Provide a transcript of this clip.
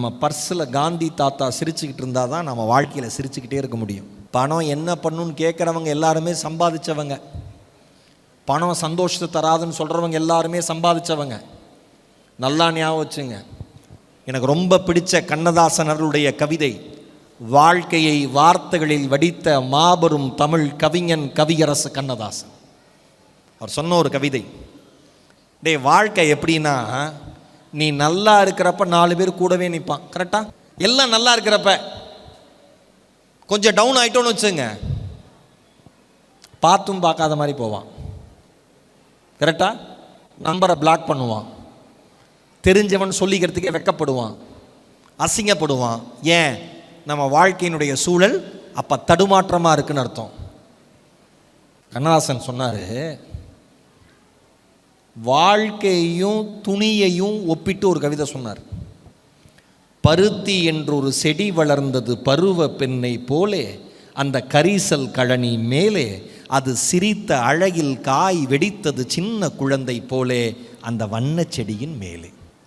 நம்ம பர்ஸில் காந்தி தாத்தா சிரிச்சுக்கிட்டு இருந்தால் தான் நம்ம வாழ்க்கையில் சிரிச்சுக்கிட்டே இருக்க முடியும். பணம் என்ன பண்ணுன்னு கேட்குறவங்க எல்லாருமே சம்பாதிச்சவங்க. பணம் சந்தோஷத்தை தராதுன்னு சொல்கிறவங்க எல்லாருமே சம்பாதிச்சவங்க. நல்லா ஞாபகம் வச்சுங்க. எனக்கு ரொம்ப பிடிச்ச கண்ணதாசனருடைய கவிதை, வாழ்க்கையை வார்த்தைகளில் வடித்த மாபெரும் தமிழ் கவிஞன் கவியரசு கண்ணதாசன். அவர் சொன்ன ஒரு கவிதை, டே வாழ்க்கை எப்படின்னா, நீ நல்லா இருக்கிறப்ப 4 பேர் கூடவே நிற்பான். கரெக்டா? எல்லாம் நல்லா இருக்கிறப்ப கொஞ்சம் டவுன் ஆகிட்டோன்னு வச்சுங்க, பார்த்தும் பார்க்காத மாதிரி போவான். கரெக்டா? நம்பரை பிளாக் பண்ணுவான். தெரிஞ்சவன் சொல்லிக்கிறதுக்கே வெக்கப்படுவான், அசிங்கப்படுவான். ஏன்? நம்ம வாழ்க்கையினுடைய சூழல் அப்போ தடுமாற்றமாக இருக்குன்னு அர்த்தம். கண்ணதாசன் சொன்னார், வாழ்க்கையையும் துணியையும் ஒப்பிட்டு ஒரு கவிதை சொன்னார். பருத்தி என்றொரு செடி வளர்ந்தது பருவ பெண்ணை போலே, அந்த கரிசல் கழனி மேலே அது சிரித்த அழகில் காய் வெடித்தது சின்ன குழந்தை போலே அந்த வண்ண செடியின் மேலே.